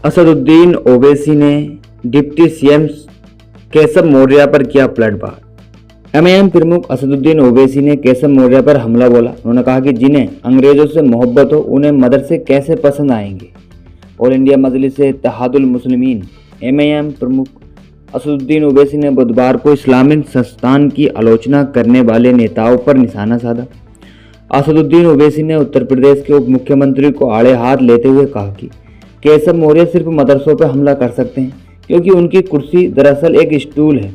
असदुद्दीन ओवैसी ने deputy CM Keshav Maurya पर किया पलटवार। एमआईएम प्रमुख असदुद्दीन ओवैसी ने केशव मौर्य पर हमला बोला। उन्होंने कहा कि जिन्हें अंग्रेजों से मोहब्बत हो उन्हें मदरसे कैसे पसंद आएंगे। ऑल इंडिया मजलिस इत्तेहादुल मुस्लिमीन एमआईएम प्रमुख असदुद्दीन ओवैसी ने बुधवार को इस्लामिक संस्थान की आलोचना करने वाले नेताओं पर निशाना साधा। असदुद्दीन ओवैसी ने उत्तर प्रदेश के उप मुख्यमंत्री को आड़े हाथ लेते हुए कहा कि केशव मौर्य सिर्फ मदरसों पर हमला कर सकते हैं क्योंकि उनकी कुर्सी दरअसल एक स्टूल है।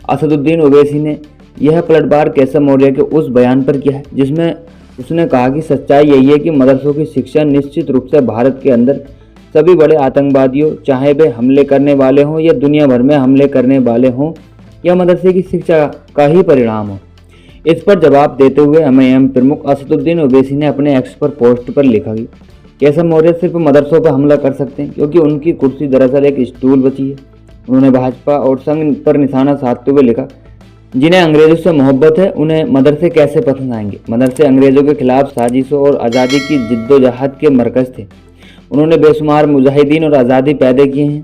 असदुद्दीन ओवैसी ने यह पलटवार केशव मौर्य के उस बयान पर किया है जिसमें उसने कहा कि सच्चाई यही है कि मदरसों की शिक्षा निश्चित रूप से भारत के अंदर सभी बड़े आतंकवादियों, चाहे वे हमले करने वाले हों या दुनिया भर में हमले करने वाले हों, या मदरसे की शिक्षा का ही परिणाम हो। इस पर जवाब देते हुए एमआईएम प्रमुख असदुद्दीन ओवैसी ने अपने एक्स पर पोस्ट पर लिखा कि केशव मौर्य सिर्फ मदरसों पर हमला कर सकते हैं क्योंकि उनकी कुर्सी दरअसल एक स्टूल बची है। उन्होंने भाजपा और संघ पर निशाना साधते हुए लिखा, जिन्हें अंग्रेजों से मोहब्बत है उन्हें मदरसे कैसे पसंद आएंगे। मदरसे अंग्रेजों के खिलाफ साजिशों और आज़ादी की जिद्दोजहद के मरकज़ थे। उन्होंने बेशुमार मुजाहिदीन और आज़ादी पैदा किए हैं,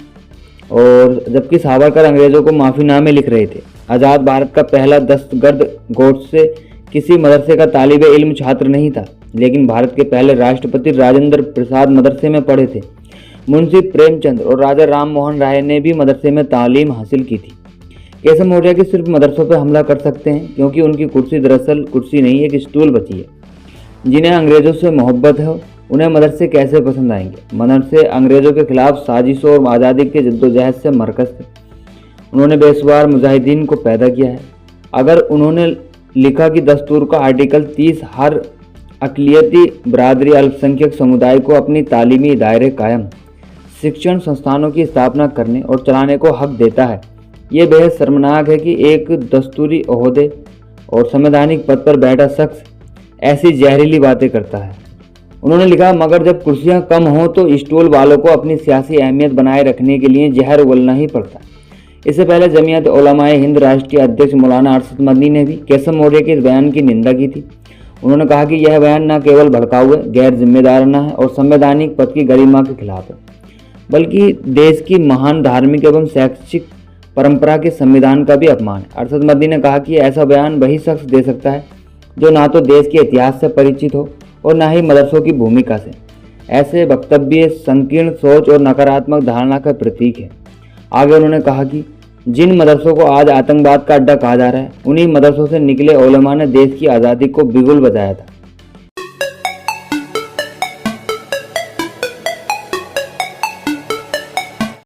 और जबकि सावरकर अंग्रेज़ों को माफ़ीनामे लिख रहे थे। आज़ाद भारत का पहला दस्तगर्द गोडसे किसी मदरसे का तालिब इल्म छात्र नहीं था, लेकिन भारत के पहले राष्ट्रपति राजेंद्र प्रसाद मदरसे में पढ़े थे। मुंशी प्रेमचंद और राजा राम मोहन राय ने भी मदरसे में तालीम हासिल की थी। केशव मौर्य की सिर्फ मदरसों पर हमला कर सकते हैं क्योंकि उनकी कुर्सी दरअसल कुर्सी नहीं, एक स्टूल बची है। जिन्हें अंग्रेजों से मोहब्बत है उन्हें मदरसे कैसे पसंद आएंगे। मदरसे अंग्रेजों के खिलाफ साजिशों और आज़ादी के जद्दोजहद से मरकज़ थे। उन्होंने बेशुमार मुजाहिदीन को पैदा किया है। अगर उन्होंने लिखा कि दस्तूर का आर्टिकल 30 हर अक़लियती बरादरी अल्पसंख्यक समुदाय को अपनी तालीमी दायरे कायम शिक्षण संस्थानों की स्थापना करने और चलाने को हक देता है, ये बेहद शर्मनाक है कि एक दस्तूरी ओहदे और संवैधानिक पद पर बैठा शख्स ऐसी जहरीली बातें करता है। उन्होंने लिखा, मगर जब कुर्सियां कम हों तो स्टूल वालों को अपनी सियासी अहमियत बनाए रखने के लिए जहर उगलना ही पड़ता है। इससे पहले जमीयत उलमाए हिंद राष्ट्रीय अध्यक्ष मौलाना अरशद मदनी ने भी केशव मौर्य के इस बयान की निंदा की थी। उन्होंने कहा कि यह बयान न केवल भड़काऊ है, गैर जिम्मेदाराना है और संवैधानिक पद की गरिमा के खिलाफ है, बल्कि देश की महान धार्मिक एवं शैक्षिक परंपरा के संविधान का भी अपमान है। अरशद मदनी ने कहा कि ऐसा बयान वही शख्स दे सकता है जो ना तो देश के इतिहास से परिचित हो और ना ही मदरसों की भूमिका से। ऐसे वक्तव्य संकीर्ण सोच और नकारात्मक धारणा का प्रतीक है। आगे उन्होंने कहा कि जिन मदरसों को आज आतंकवाद का अड्डा कहा जा रहा है, उन्हीं मदरसों से निकले उलमा ने देश की आज़ादी को बिगुल बजाया था।